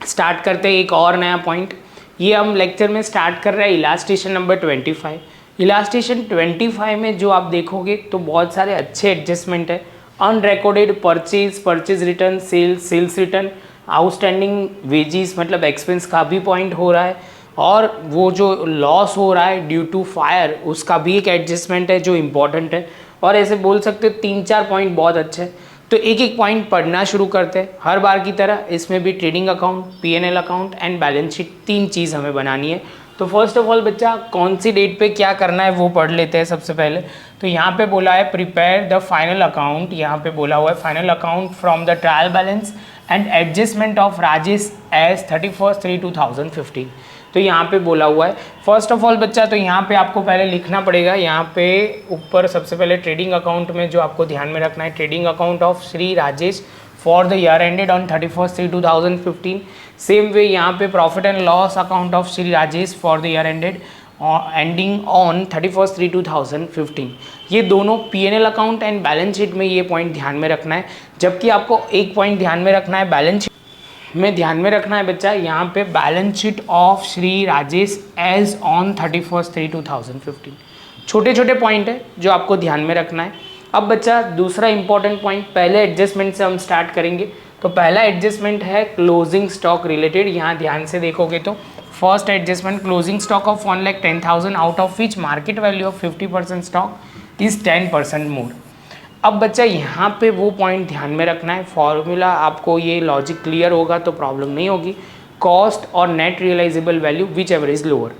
Start करते हैं एक और नया पॉइंट। ये हम लेक्चर में स्टार्ट कर रहे हैं इलास्ट्रेशन नंबर 25। इलास्ट्रेशन 25 में जो आप देखोगे तो बहुत सारे अच्छे एडजस्टमेंट है। Unrecorded purchase, purchase return, sales, sales return, outstanding wages मतलब एक्सपेंस का भी पॉइंट हो रहा है, और वो जो लॉस हो रहा है ड्यू टू फायर उसका भी एक एडजस्टमेंट है जो इम्पोर्टेंट है। और ऐसे बोल सकते हो 3-4 पॉइंट बहुत अच्छे हैं। तो एक एक पॉइंट पढ़ना शुरू करते हैं। हर बार की तरह इसमें भी trading account, PNL account and balance sheet, 3 चीज़ हमें बनानी है। तो फर्स्ट ऑफ ऑल बच्चा कौन सी डेट पे क्या करना है वो पढ़ लेते हैं सबसे पहले। तो यहाँ पे बोला है प्रिपेयर द फाइनल अकाउंट, यहाँ पे बोला हुआ है final account from the trial balance and adjustment of Rajesh as 31/3/2015। तो यहाँ पे बोला हुआ है फर्स्ट ऑफ ऑल बच्चा, तो यहाँ पे आपको पहले लिखना पड़ेगा। यहाँ पे ऊपर सबसे पहले ट्रेडिंग अकाउंट में जो आपको ध्यान में रखना है, trading account of Shri Rajesh for the year ended on 31/3/2015। Same way यहाँ पे profit and loss account of Shri Rajesh for the year ended ending on 31/3/2015। ये दोनों PNL account and balance sheet में ये पॉइंट ध्यान में रखना है। जबकि आपको एक पॉइंट ध्यान में रखना है बैलेंस शीट में ध्यान में रखना है बच्चा, यहाँ पे balance sheet of Shri Rajesh as on 31/3/2015। छोटे छोटे पॉइंट है जो आपको ध्यान में रखना है। अब बच्चा दूसरा इंपॉर्टेंट पॉइंट, पहले एडजस्टमेंट से हम स्टार्ट करेंगे। तो पहला एडजस्टमेंट है क्लोजिंग स्टॉक रिलेटेड। यहाँ ध्यान से देखोगे तो first adjustment closing stock of 1,10,000 out of which market value of 50% stock is 10% मोर। अब बच्चा यहाँ पे वो पॉइंट ध्यान में रखना है, फॉर्मूला आपको ये लॉजिक क्लियर होगा तो प्रॉब्लम नहीं होगी। कॉस्ट और net realisable value whichever is lower,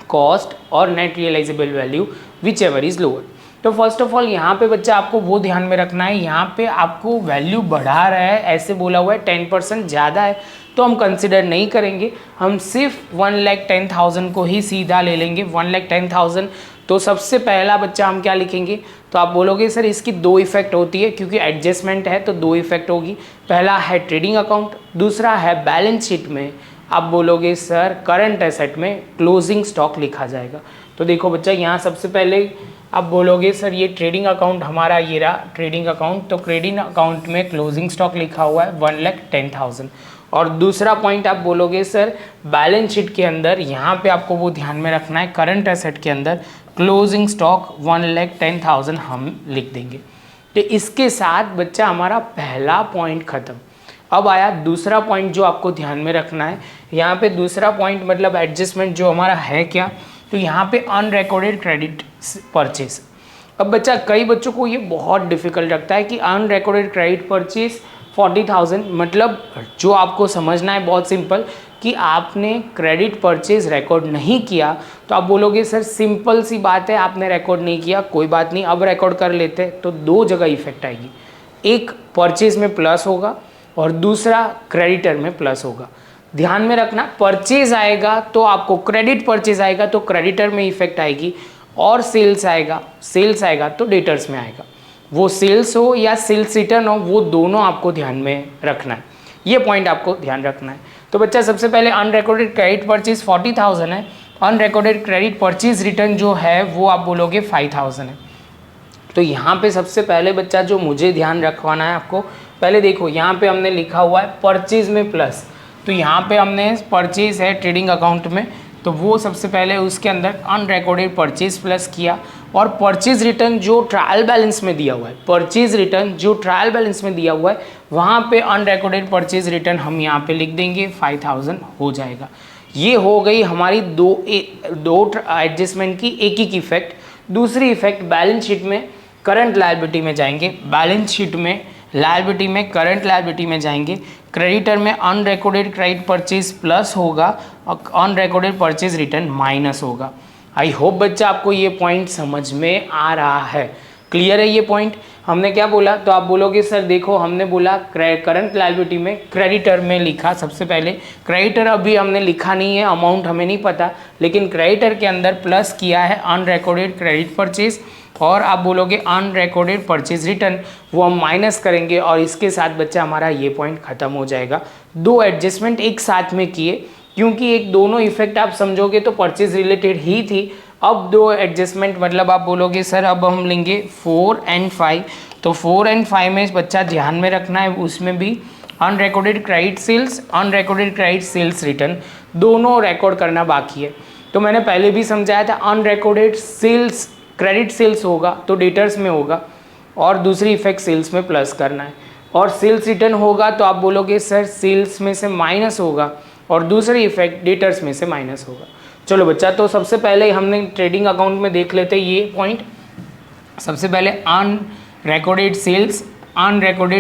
cost और net realisable value whichever is lower. तो फर्स्ट ऑफ ऑल यहाँ पे बच्चा आपको वो ध्यान में रखना है, यहाँ पे आपको वैल्यू बढ़ा रहा है, ऐसे बोला हुआ है 10% ज़्यादा है तो हम कंसिडर नहीं करेंगे, हम सिर्फ 1,10,000 को ही सीधा ले लेंगे। 1,10,000 तो सबसे पहला बच्चा हम क्या लिखेंगे, तो आप बोलोगे सर इसकी 2 इफेक्ट होती है क्योंकि एडजस्टमेंट है तो 2 इफेक्ट होगी। पहला है ट्रेडिंग अकाउंट, दूसरा है बैलेंस शीट में आप बोलोगे सर करंट एसेट में क्लोजिंग स्टॉक लिखा जाएगा। तो देखो बच्चा यहाँ सबसे पहले आप बोलोगे सर ये ट्रेडिंग अकाउंट हमारा ये रहा ट्रेडिंग अकाउंट, तो ट्रेडिंग अकाउंट में क्लोजिंग स्टॉक लिखा हुआ है 1,10,000। और दूसरा पॉइंट आप बोलोगे सर बैलेंस शीट के अंदर, यहाँ पे आपको वो ध्यान में रखना है करंट एसेट के अंदर क्लोजिंग स्टॉक 1,10,000 हम लिख देंगे। तो इसके साथ बच्चा हमारा पहला पॉइंट खत्म। अब आया दूसरा पॉइंट जो आपको ध्यान में रखना है। यहाँ पे दूसरा पॉइंट मतलब एडजस्टमेंट जो हमारा है क्या, तो यहाँ पे अनरिकॉर्डेड क्रेडिट परचेज। अब बच्चा कई बच्चों को ये बहुत डिफिकल्ट लगता है कि अनरिकॉर्डेड क्रेडिट परचेज 40,000, मतलब जो आपको समझना है बहुत सिंपल कि आपने क्रेडिट परचेज रिकॉर्ड नहीं किया। तो आप बोलोगे सर सिंपल सी बात है आपने रिकॉर्ड नहीं किया, कोई बात नहीं अब रिकॉर्ड कर लेते हैं। तो 2 जगह इफेक्ट आएगी, एक परचेज में प्लस होगा और दूसरा क्रेडिटर में प्लस होगा। ध्यान में रखना परचेज आएगा तो आपको क्रेडिट परचेज आएगा तो क्रेडिटर में इफेक्ट आएगी, और सेल्स आएगा तो डेटर्स में आएगा। वो सेल्स हो या सेल्स रिटर्न हो वो दोनों आपको ध्यान में रखना है, ये पॉइंट आपको ध्यान रखना है। तो बच्चा सबसे पहले अनरिकॉर्डेड क्रेडिट परचेज 40,000 है, अनरिकॉर्डेड क्रेडिट परचेज रिटर्न जो है वो आप बोलोगे 5,000 है। तो यहाँ पे सबसे पहले बच्चा जो मुझे ध्यान रखवाना है आपको, पहले देखो यहाँ पे हमने लिखा हुआ है परचेज में प्लस, तो यहाँ पे हमने परचेज है ट्रेडिंग अकाउंट में, तो वो सबसे पहले उसके अंदर अनरिकॉर्डेड परचेज प्लस किया। और परचेज रिटर्न जो ट्रायल बैलेंस में दिया हुआ है, परचेज रिटर्न जो ट्रायल बैलेंस में दिया हुआ है वहाँ पे अनरिकॉर्डेड परचेज रिटर्न हम यहाँ पे लिख देंगे 5,000 हो जाएगा। ये हो गई हमारी दो एडजस्टमेंट की एक ही इफेक्ट। दूसरी इफेक्ट बैलेंस शीट में करंट लायबिलिटी में जाएंगे, बैलेंस शीट में लायबिलिटी में करंट लायबिलिटी में जाएंगे, क्रेडिटर में अनरिकॉर्डेड क्रेडिट परचेज प्लस होगा और अनरिकॉर्डेड परचेज रिटर्न माइनस होगा। आई होप बच्चा आपको ये पॉइंट समझ में आ रहा है, क्लियर है ये पॉइंट। हमने क्या बोला, तो आप बोलोगे सर देखो हमने बोला करंट लायबिलिटी में क्रेडिटर में लिखा सबसे पहले, क्रेडिटर अभी हमने लिखा नहीं है, अमाउंट हमें नहीं पता, लेकिन क्रेडिटर के अंदर प्लस किया है अनरिकॉर्डेड क्रेडिट परचेज, और आप बोलोगे अनरिकॉर्डेड परचेज रिटर्न वो हम माइनस करेंगे, और इसके साथ बच्चा हमारा ये पॉइंट खत्म हो जाएगा। 2 एडजस्टमेंट एक साथ में किए क्योंकि एक दोनों इफेक्ट आप समझोगे तो परचेज रिलेटेड ही थी। अब 2 एडजस्टमेंट मतलब आप बोलोगे सर अब हम लेंगे 4 और 5, तो 4 और 5 में बच्चा ध्यान में रखना है उसमें भी unrecorded credit sales, unrecorded credit sales return दोनों रिकॉर्ड करना बाकी है। तो मैंने पहले भी समझाया था, अनरिकॉर्डेड सेल्स क्रेडिट सेल्स होगा तो डेटर्स में होगा, और दूसरी इफेक्ट सेल्स में प्लस करना है, और सेल्स रिटर्न होगा तो आप बोलोगे सर सेल्स में से माइनस होगा, और दूसरी इफेक्ट डेटर्स में से माइनस होगा। चलो बच्चा, तो सबसे पहले हमने ट्रेडिंग अकाउंट में देख लेते ये पॉइंट। सबसे पहले अनरिकॉर्डेड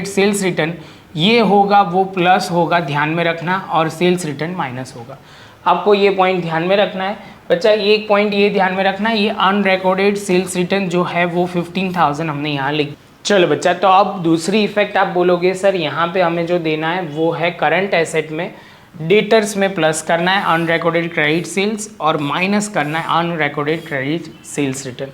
सेल्स रिटर्न ये होगा वो प्लस होगा, ध्यान में रखना, और सेल्स रिटर्न माइनस होगा। आपको ये पॉइंट ध्यान में रखना है बच्चा, एक पॉइंट ये ध्यान में रखना है, ये अनरिकॉर्डेड सेल्स रिटर्न जो है वो 15,000 हमने यहाँ लिख। चलो बच्चा, तो अब दूसरी इफेक्ट आप बोलोगे सर यहाँ पे हमें जो देना है वो है करंट एसेट में डेटर्स में प्लस करना है अनरिकॉर्डेड क्रेडिट सेल्स, और माइनस करना है अनरिकॉर्डेड क्रेडिट सेल्स रिटर्न।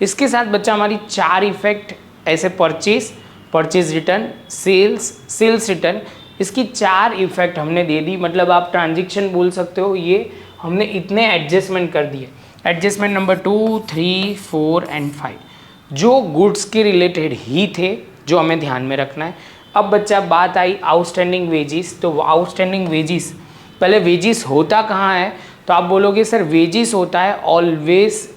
इसके साथ बच्चा हमारी 4 इफेक्ट ऐसे परचेज रिटर्न, सेल्स रिटर्न, इसकी 4 इफेक्ट हमने दे दी। मतलब आप ट्रांजेक्शन बोल सकते हो, ये हमने इतने एडजस्टमेंट कर दिए। एडजस्टमेंट नंबर 2, 3, 4 एंड 5 जो गुड्स के रिलेटेड ही थे, जो हमें ध्यान में रखना है। अब बच्चा बात आई आउटस्टैंडिंग वेजिस। तो आउटस्टैंडिंग वेजिस, पहले वेजिस होता कहाँ है, तो आप बोलोगे सर वेजिस होता है ऑलवेज,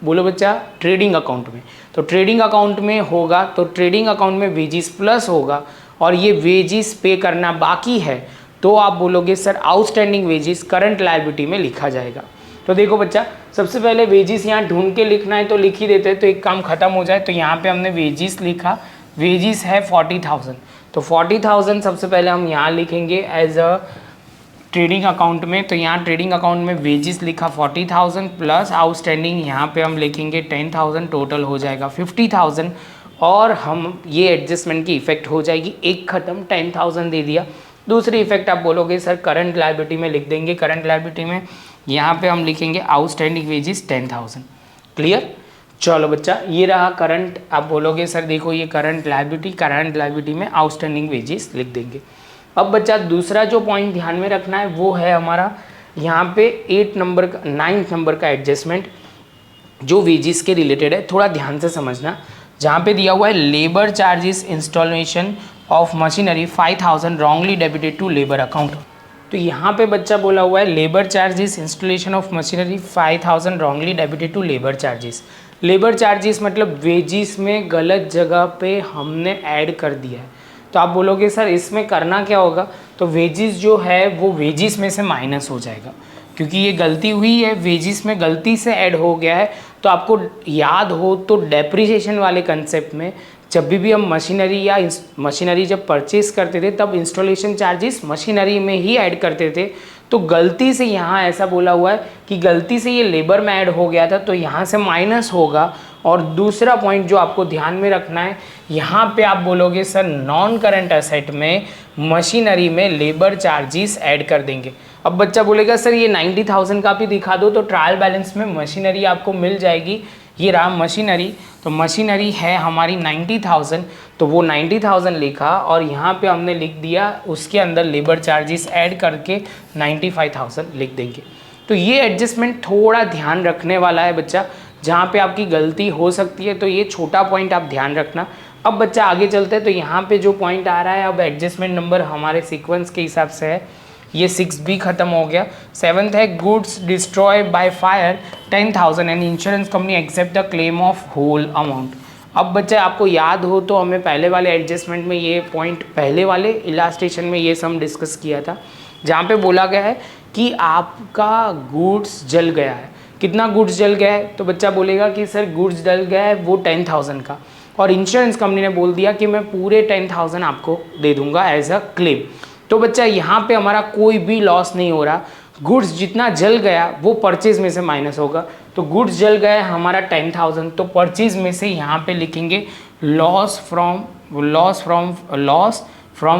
बोलो बच्चा, ट्रेडिंग अकाउंट में। तो ट्रेडिंग अकाउंट में होगा तो ट्रेडिंग अकाउंट में वेजिस प्लस होगा, और ये वेजिस पे करना बाकी है तो आप बोलोगे sir outstanding wages current liability में लिखा जाएगा। तो देखो बच्चा, सबसे पहले वेजिस यहाँ ढूंढ के लिखना है तो लिख ही देते हैं, तो एक काम खत्म हो जाए। तो यहाँ पे हमने वेजिस लिखा, वेजिस है 40,000, तो 40,000 सबसे पहले हम यहाँ लिखेंगे एज अ ट्रेडिंग अकाउंट में। तो यहाँ ट्रेडिंग अकाउंट में वेजिस लिखा 40,000 प्लस आउटस्टैंडिंग यहाँ पे हम लिखेंगे 10,000, टोटल हो जाएगा 50,000, और हम ये एडजस्टमेंट की इफेक्ट हो जाएगी। एक खत्म, 10,000 दे दिया। दूसरी इफेक्ट आप बोलोगे सर करंट लायबिलिटी में लिख देंगे। करंट लायबिलिटी में यहाँ पे हम लिखेंगे आउटस्टैंडिंग वेजिस 10,000। क्लियर? चलो बच्चा, ये रहा करंट। आप बोलोगे सर देखो ये करंट लायबिलिटी में आउटस्टैंडिंग वेजिस लिख देंगे। अब बच्चा दूसरा जो पॉइंट ध्यान में रखना है वो है हमारा यहाँ पे 9th नंबर का एडजस्टमेंट जो वेजिस के रिलेटेड है। थोड़ा ध्यान से समझना, जहाँ पे दिया हुआ है labour charges installation of machinery 5,000 wrongly debited to labour account. तो यहाँ पे बच्चा बोला हुआ है labour charges installation of machinery 5,000 wrongly debited to labour charges. Labour charges मतलब वेजिस में गलत जगह पे हमने ऐड कर दिया है। तो आप बोलोगे सर इसमें करना क्या होगा, तो वेजिस जो है वो वेजिस में से माइनस हो जाएगा, क्योंकि ये गलती हुई है, वेजिस में गलती से ऐड हो गया है। तो आपको याद हो तो डेप्रिसिएशन वाले कंसेप्ट में जब भी हम मशीनरी जब परचेज करते थे तब इंस्टॉलेशन चार्जेस मशीनरी में ही ऐड करते थे। तो गलती से यहाँ ऐसा बोला हुआ है कि गलती से ये लेबर में ऐड हो गया था, तो यहाँ से माइनस होगा। और दूसरा पॉइंट जो आपको ध्यान में रखना है, यहाँ पे आप बोलोगे सर नॉन करंट एसेट में मशीनरी में लेबर चार्जेस ऐड कर देंगे। अब बच्चा बोलेगा सर ये 90,000 का भी दिखा दो, तो ट्रायल बैलेंस में मशीनरी आपको मिल जाएगी। ये रहा मशीनरी, तो मशीनरी है हमारी 90,000, तो वो 90,000 लिखा, और यहाँ पे हमने लिख दिया उसके अंदर लेबर चार्जेस ऐड करके 95,000 लिख देंगे। तो ये एडजस्टमेंट थोड़ा ध्यान रखने वाला है बच्चा, जहाँ पे आपकी गलती हो सकती है, तो ये छोटा पॉइंट आप ध्यान रखना। अब बच्चा आगे चलते हैं, तो यहाँ पे जो पॉइंट आ रहा है, अब एडजस्टमेंट नंबर हमारे सीक्वेंस के हिसाब से है, ये 6B खत्म हो गया। 7th है goods destroy by fire 10,000 and insurance company accept the claim of whole amount. अब बच्चे आपको याद हो तो हमें पहले वाले एडजस्टमेंट में ये पॉइंट, पहले वाले इलास्ट्रेशन में ये सम डिस्कस किया था, जहाँ पे बोला गया है कि आपका गुड्स जल गया है। कितना गुड्स जल गया है, तो बच्चा बोलेगा कि सर गुड्स जल गया है वो 10,000 का, और इंश्योरेंस कंपनी ने बोल दिया कि मैं पूरे 10,000 आपको दे दूंगा एज अ क्लेम। तो बच्चा यहाँ पे हमारा कोई भी लॉस नहीं हो रहा, गुड्स जितना जल गया वो परचेज में से माइनस होगा। तो गुड्स जल गया हमारा 10,000, तो परचेज में से यहाँ पे लिखेंगे लॉस फ्रॉम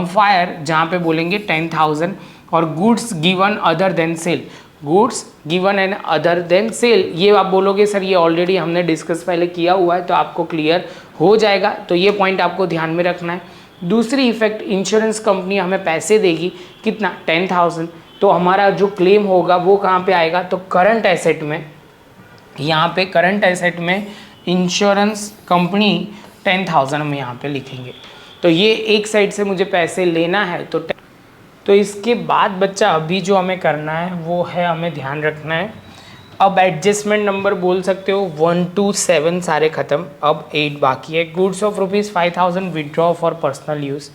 फायर, जहाँ पे बोलेंगे 10,000, और goods given other than sale, goods given and other than sale, ये आप बोलोगे सर ये ऑलरेडी हमने डिस्कस पहले किया हुआ है, तो आपको क्लियर हो जाएगा। तो ये पॉइंट आपको ध्यान में रखना है। दूसरी इफेक्ट, इंश्योरेंस कंपनी हमें पैसे देगी कितना, 10,000, तो हमारा जो क्लेम होगा वो कहाँ पे आएगा, तो करंट एसेट में, यहाँ पे करंट एसेट में इंश्योरेंस कंपनी 10,000 हम यहाँ पे लिखेंगे। तो ये एक साइड से मुझे पैसे लेना है तो इसके बाद बच्चा अभी जो हमें करना है वो है, हमें ध्यान रखना है, अब एडजस्टमेंट नंबर बोल सकते हो 1 to 7 सारे खत्म, अब 8 बाकी है। Goods of ₹5000 withdraw for personal use.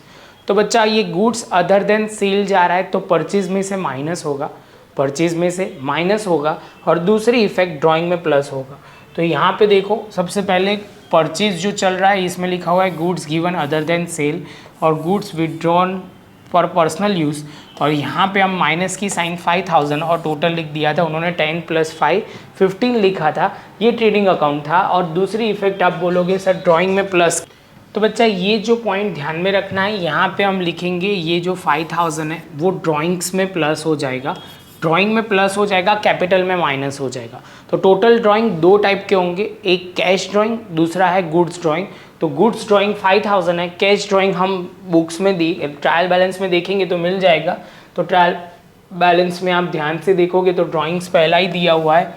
तो बच्चा ये गुड्स अदर देन सेल जा रहा है तो परचेज में से माइनस होगा, परचेज में से माइनस होगा, और दूसरी इफेक्ट ड्राइंग में प्लस होगा। तो यहाँ पे देखो सबसे पहले परचेज जो चल रहा है इसमें लिखा हुआ है goods given other than sale और goods withdrawn for personal use, और यहाँ पे हम माइनस की साइन 5000 और टोटल लिख दिया था उन्होंने, 10 + 5 15 लिखा था, ये ट्रेडिंग अकाउंट था। और दूसरी इफेक्ट आप बोलोगे सर ड्राइंग में प्लस, तो बच्चा ये जो पॉइंट ध्यान में रखना है, यहाँ पे हम लिखेंगे ये जो 5000 है वो ड्राइंग्स में प्लस हो जाएगा, ड्राइंग में प्लस हो जाएगा, कैपिटल में माइनस हो जाएगा। तो टोटल ड्राइंग दो टाइप के होंगे, एक कैश ड्राइंग, दूसरा है गुड्स ड्राइंग। तो गुड्स ड्राइंग 5000 है, कैश ड्राइंग हम बुक्स में ट्रायल बैलेंस में देखेंगे तो मिल जाएगा। तो ट्रायल बैलेंस में आप ध्यान से देखोगे तो ड्राइंग्स पहला ही दिया हुआ है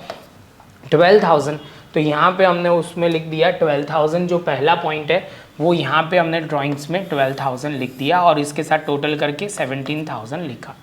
12000, तो यहाँ पे हमने उसमें लिख दिया 12000, जो पहला पॉइंट है वो यहाँ पे हमने ड्राइंग्स में 12000 लिख दिया और इसके साथ टोटल करके 17000 लिखा।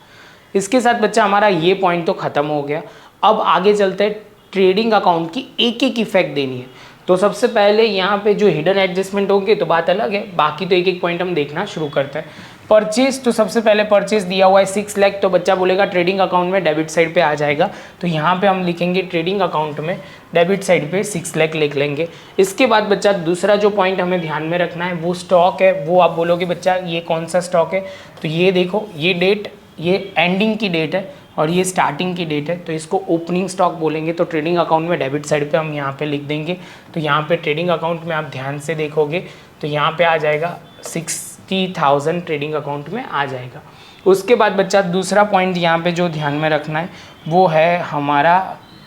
इसके साथ बच्चा हमारा ये पॉइंट तो ख़त्म हो गया। अब आगे चलते हैं, ट्रेडिंग अकाउंट की एक एक इफेक्ट देनी है। तो सबसे पहले यहाँ पे जो हिडन एडजस्टमेंट होंगे तो बात अलग है, बाकी तो एक एक पॉइंट हम देखना शुरू करते हैं। परचेज, तो सबसे पहले परचेज दिया हुआ है 6 लाख, तो बच्चा बोलेगा ट्रेडिंग अकाउंट में डेबिट साइड पे आ जाएगा, तो यहाँ पे हम लिखेंगे ट्रेडिंग अकाउंट में डेबिट साइड पे 6 लाख लिख लेंगे। इसके बाद बच्चा दूसरा जो पॉइंट हमें ध्यान में रखना है वो स्टॉक है, वो आप बोलोगे बच्चा ये कौन सा स्टॉक है, तो ये देखो ये डेट, ये एंडिंग की डेट है और ये स्टार्टिंग की डेट है, तो इसको ओपनिंग स्टॉक बोलेंगे। तो ट्रेडिंग अकाउंट में डेबिट साइड पे हम यहाँ पे लिख देंगे। तो यहाँ पे ट्रेडिंग अकाउंट में आप ध्यान से देखोगे तो यहाँ पे आ जाएगा 60,000 ट्रेडिंग अकाउंट में आ जाएगा। उसके बाद बच्चा दूसरा पॉइंट यहाँ पे जो ध्यान में रखना है वो है हमारा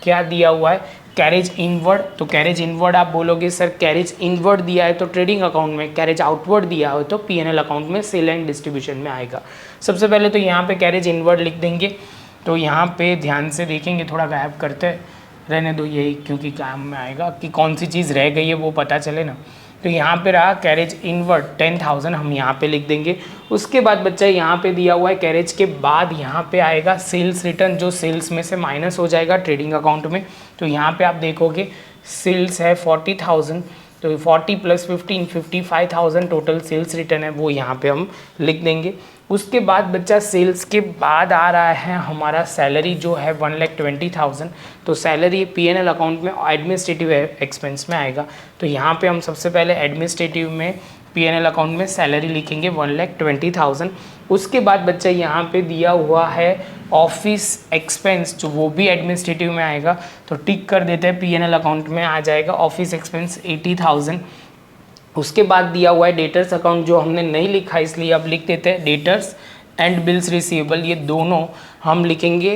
क्या दिया हुआ है, कैरेज इनवर्ड। तो कैरेज इनवर्ड आप बोलोगे सर कैरेज इनवर्ड दिया है तो ट्रेडिंग अकाउंट में, कैरेज आउटवर्ड दिया हो तो पीएनएल अकाउंट में सेल एंड डिस्ट्रीब्यूशन में आएगा। सबसे पहले तो यहाँ पे कैरेज इनवर्ड लिख देंगे। तो यहाँ पे ध्यान से देखेंगे, थोड़ा गायब करते रहने दो यही, क्योंकि काम में आएगा कि कौन सी चीज़ रह गई है वो पता चले ना। तो यहाँ पे रहा कैरेज इनवर्ड 10,000, हम यहाँ पे लिख देंगे। उसके बाद बच्चा यहाँ पे दिया हुआ है कैरेज के बाद यहाँ पे आएगा सेल्स रिटर्न, जो सेल्स में से माइनस हो जाएगा ट्रेडिंग अकाउंट में। तो यहाँ पे आप देखोगे सेल्स है 40,000, तो 40 + 15 55,000 टोटल सेल्स रिटर्न है, वो यहाँ पे हम लिख देंगे। उसके बाद बच्चा सेल्स के बाद आ रहा है हमारा सैलरी जो है 1,20,000, तो सैलरी पीएनएल अकाउंट में एडमिनिस्ट्रेटिव एक्सपेंस में आएगा। तो यहाँ पे हम सबसे पहले एडमिनिस्ट्रेटिव में पीएनएल अकाउंट में सैलरी लिखेंगे 1,20,000। उसके बाद बच्चा यहाँ पे दिया हुआ है ऑफिस एक्सपेंस, जो वो भी एडमिनिस्ट्रेटिव में आएगा, तो टिक कर देते हैं, पीएनएल अकाउंट में आ जाएगा ऑफिस एक्सपेंस 80,000। उसके बाद दिया हुआ है डेटर्स अकाउंट, जो हमने नहीं लिखा इसलिए अब लिख देते हैं डेटर्स एंड बिल्स रिसीवेबल, ये दोनों हम लिखेंगे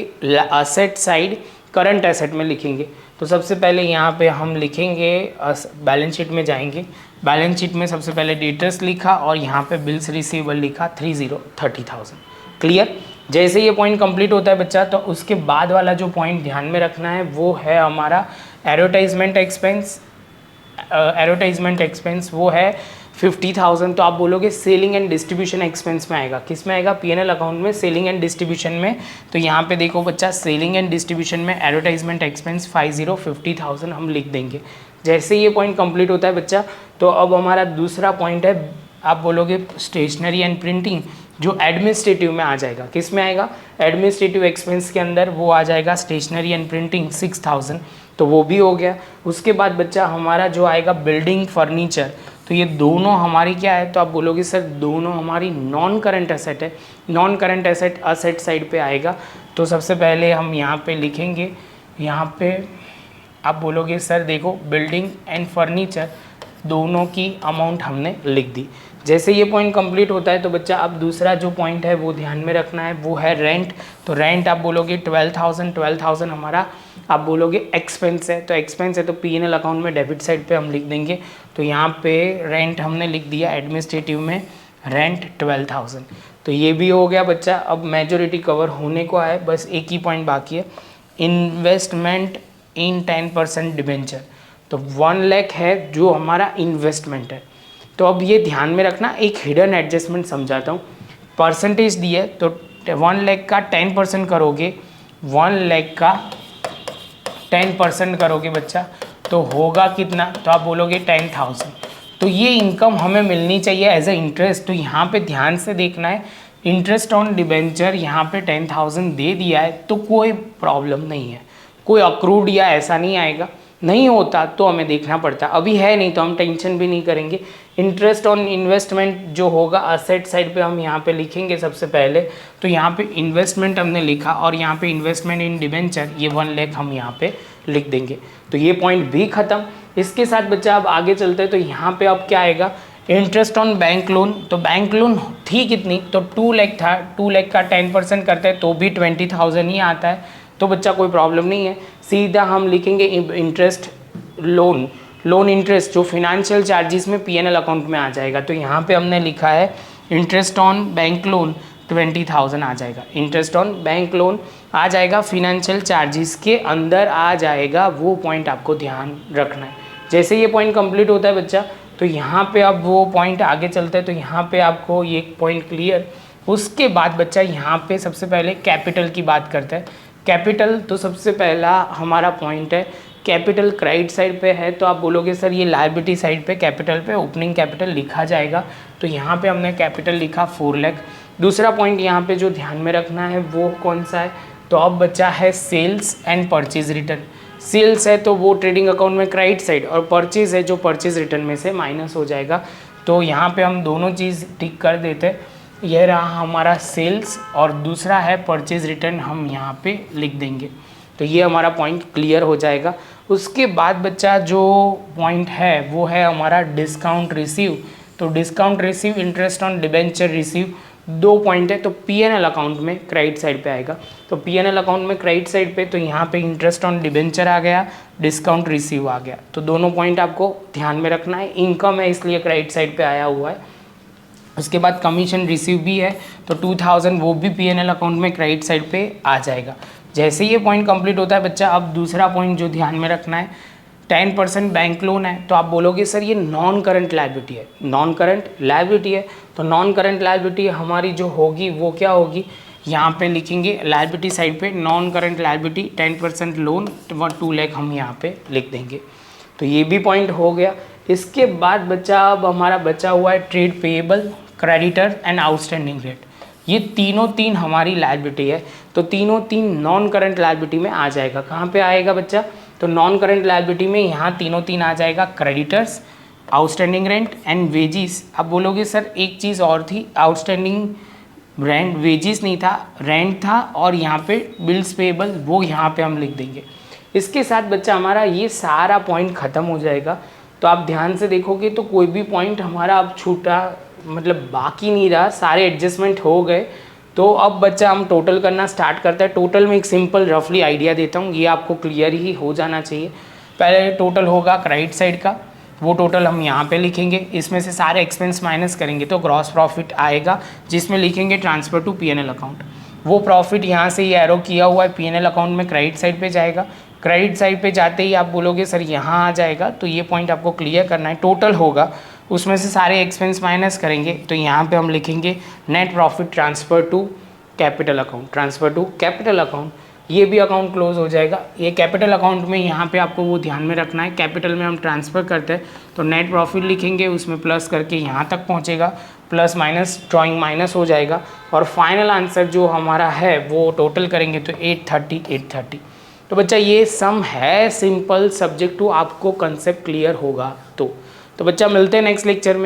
असेट साइड करंट एसेट में लिखेंगे। तो सबसे पहले यहाँ पे हम लिखेंगे, बैलेंस शीट में जाएंगे, बैलेंस शीट में सबसे पहले डेटर्स लिखा और यहाँ पे बिल्स रिसीवेबल लिखा 30,000। क्लियर। जैसे ये पॉइंट कंप्लीट होता है बच्चा, तो उसके बाद वाला जो पॉइंट ध्यान में रखना है वो है हमारा एडवर्टाइजमेंट एक्सपेंस। एडवर्टाइजमेंट एक्सपेंस वो है 50,000, तो आप बोलोगे सेलिंग एंड डिस्ट्रीब्यूशन एक्सपेंस में आएगा, किस में आएगा, पीएनएल अकाउंट में सेलिंग एंड डिस्ट्रीब्यूशन में। तो यहाँ पे देखो बच्चा सेलिंग एंड डिस्ट्रीब्यूशन में एडवर्टाइजमेंट एक्सपेंस 50,000 हम लिख देंगे। जैसे ये पॉइंट कंप्लीट होता है बच्चा, तो अब हमारा दूसरा पॉइंट है, आप बोलोगे स्टेशनरी एंड प्रिंटिंग, जो एडमिनिस्ट्रेटिव में आ जाएगा, किस में आएगा, एडमिनिस्ट्रेटिव एक्सपेंस के अंदर वो आ जाएगा स्टेशनरी एंड प्रिंटिंग 6,000, तो वो भी हो गया। उसके बाद बच्चा हमारा जो आएगा बिल्डिंग फर्नीचर, तो ये दोनों हमारी क्या है, तो आप बोलोगे सर दोनों हमारी नॉन करंट एसेट है, non current asset asset side पे आएगा। तो सबसे पहले हम यहाँ पे लिखेंगे, यहाँ पे आप बोलोगे सर देखो बिल्डिंग एंड फर्नीचर दोनों की अमाउंट हमने लिख दी। जैसे ये पॉइंट कंप्लीट होता है तो बच्चा अब दूसरा जो पॉइंट है वो ध्यान में रखना है, वो है रेंट। तो रेंट आप बोलोगे 12,000 हमारा आप बोलोगे एक्सपेंस है, तो एक्सपेंस है तो पीएनएल अकाउंट में डेबिट साइड पे हम लिख देंगे। तो यहाँ पे रेंट हमने लिख दिया एडमिनिस्ट्रेटिव में रेंट 12,000, तो ये भी हो गया बच्चा। अब मेजॉरिटी कवर होने को आए, बस एक ही पॉइंट बाकी है, इन्वेस्टमेंट इन 10% डिबेंचर। तो 1 लाख है जो हमारा इन्वेस्टमेंट है, तो अब ये ध्यान में रखना, एक हिडन एडजस्टमेंट समझाता हूँ। परसेंटेज दी है तो 1 लाख का 10% करोगे, 1 लाख का 10% करोगे बच्चा तो होगा कितना, तो आप बोलोगे 10,000। तो ये इनकम हमें मिलनी चाहिए एज ए इंटरेस्ट। तो यहाँ पे ध्यान से देखना है, इंटरेस्ट ऑन डिबेंचर यहाँ पे 10,000 दे दिया है तो कोई प्रॉब्लम नहीं है, कोई अक्रूड या ऐसा नहीं आएगा। नहीं होता तो हमें देखना पड़ता, अभी है नहीं तो हम टेंशन भी नहीं करेंगे। इंटरेस्ट ऑन इन्वेस्टमेंट जो होगा असेट साइड पे हम यहाँ पे लिखेंगे सबसे पहले। तो यहाँ पे इन्वेस्टमेंट हमने लिखा और यहाँ पे इन्वेस्टमेंट इन डिबेंचर ये 1 लाख हम यहाँ पे लिख देंगे। तो ये पॉइंट भी खत्म। इसके साथ बच्चा अब आगे चलते हैं, तो यहाँ पे अब क्या आएगा, इंटरेस्ट ऑन बैंक लोन। तो बैंक लोन थी कितनी, तो 2 लाख था, 2 लाख का 10% करते हैं तो भी 20,000 ही आता है। तो बच्चा कोई प्रॉब्लम नहीं है, सीधा हम लिखेंगे इंटरेस्ट लोन इंटरेस्ट जो फिनेंशियल चार्जेस में पीएनएल अकाउंट में आ जाएगा। तो यहाँ पे हमने लिखा है इंटरेस्ट ऑन बैंक लोन 20,000 आ जाएगा, इंटरेस्ट ऑन बैंक लोन आ जाएगा, फिनेंशियल चार्जेस के अंदर आ जाएगा। वो पॉइंट आपको ध्यान रखना है। जैसे ये पॉइंट कंप्लीट होता है बच्चा, तो यहाँ पे अब वो पॉइंट आगे चलता है। तो यहाँ पे आपको ये पॉइंट क्लियर। उसके बाद बच्चा यहाँ पे सबसे पहले कैपिटल की बात करता है। कैपिटल तो सबसे पहला हमारा पॉइंट है, कैपिटल क्रेडिट साइड पे है तो आप बोलोगे सर ये लायबिलिटी साइड पे कैपिटल पे ओपनिंग कैपिटल लिखा जाएगा। तो यहाँ पे हमने कैपिटल लिखा 4 लाख। दूसरा पॉइंट यहाँ पे जो ध्यान में रखना है वो कौन सा है, तो अब बच्चा है sales and purchase return. Sales है तो वो ट्रेडिंग अकाउंट में क्रेडिट साइड, और परचेज है जो परचेज रिटर्न में से माइनस हो जाएगा। तो यहाँ पे हम दोनों चीज़ टिक कर देते हैं। यह रहा हमारा सेल्स और दूसरा है परचेज रिटर्न, हम यहाँ पे लिख देंगे। तो ये हमारा पॉइंट क्लियर हो जाएगा। उसके बाद बच्चा जो पॉइंट है वो है हमारा डिस्काउंट रिसीव। तो discount receive, interest on debenture receive, 2 point है। तो पीएनएल अकाउंट में क्रेडिट साइड पे आएगा। तो पीएनएल अकाउंट में क्रेडिट साइड पे, तो यहाँ पे इंटरेस्ट ऑन डिबेंचर आ गया, डिस्काउंट रिसीव आ गया। तो दोनों पॉइंट आपको ध्यान में रखना है। इनकम है इसलिए क्रेडिट साइड पे आया हुआ है। उसके बाद कमीशन रिसीव भी है तो 2,000 वो भी पीएनएल अकाउंट में क्रेडिट साइड पे आ जाएगा। जैसे ये पॉइंट कंप्लीट होता है बच्चा, अब दूसरा पॉइंट जो ध्यान में रखना है, 10% बैंक लोन है। तो आप बोलोगे सर ये नॉन करंट लायबिलिटी है, नॉन करंट लायबिलिटी है। तो नॉन करंट लायबिलिटी हमारी जो होगी वो क्या होगी, यहाँ पे लिखेंगे लायबिलिटी साइड पे non current liability 10% loan 2 lakh हम यहाँ पे लिख देंगे। तो ये भी पॉइंट हो गया। इसके बाद बच्चा अब हमारा बचा हुआ है trade payable, creditor and outstanding rate. ये तीन हमारी लायबिलिटी है। तो तीन नॉन करंट लायबिलिटी में आ जाएगा। कहाँ पे आएगा बच्चा, तो नॉन करंट लायबिलिटी में यहाँ तीन आ जाएगा, creditors, outstanding rent and wages. अब बोलोगे सर एक चीज़ और थी, आउटस्टैंडिंग रेंट, वेजिस नहीं था, रेंट था, और यहाँ पे बिल्स पेएबल वो यहाँ पे हम लिख देंगे। इसके साथ बच्चा हमारा ये सारा पॉइंट ख़त्म हो जाएगा। तो आप ध्यान से देखोगे तो कोई भी पॉइंट हमारा अब छूटा मतलब बाकी नहीं रहा, सारे एडजस्टमेंट हो गए। तो अब बच्चा हम टोटल करना स्टार्ट करता है। टोटल में एक सिंपल रफली आइडिया देता हूँ, ये आपको क्लियर ही हो जाना चाहिए। पहले टोटल होगा क्रेडिट साइड का, वो टोटल हम यहाँ पे लिखेंगे, इसमें से सारे एक्सपेंस माइनस करेंगे तो ग्रॉस प्रॉफिट आएगा, जिसमें लिखेंगे ट्रांसफ़र टू पीएनएल अकाउंट। वो प्रॉफिट यहाँ से ये एरो किया हुआ है पीएनएल अकाउंट में क्रेडिट साइड पे जाएगा। क्रेडिट साइड पे जाते ही आप बोलोगे सर यहाँ आ जाएगा, तो ये पॉइंट आपको क्लियर करना है। टोटल होगा, उसमें से सारे एक्सपेंस माइनस करेंगे तो यहाँ पे हम लिखेंगे net profit transfer to capital account, transfer to capital account. ये भी अकाउंट क्लोज हो जाएगा। ये कैपिटल अकाउंट में यहाँ पे आपको वो ध्यान में रखना है, कैपिटल में हम ट्रांसफ़र करते हैं तो नेट प्रॉफिट लिखेंगे, उसमें प्लस करके यहाँ तक पहुँचेगा, प्लस माइनस ड्राइंग माइनस हो जाएगा, और फाइनल आंसर जो हमारा है वो टोटल करेंगे तो 830। तो बच्चा ये सम है सिंपल, सब्जेक्ट टू आपको कंसेप्ट क्लियर होगा तो बच्चा मिलते हैं नेक्स्ट लेक्चर में।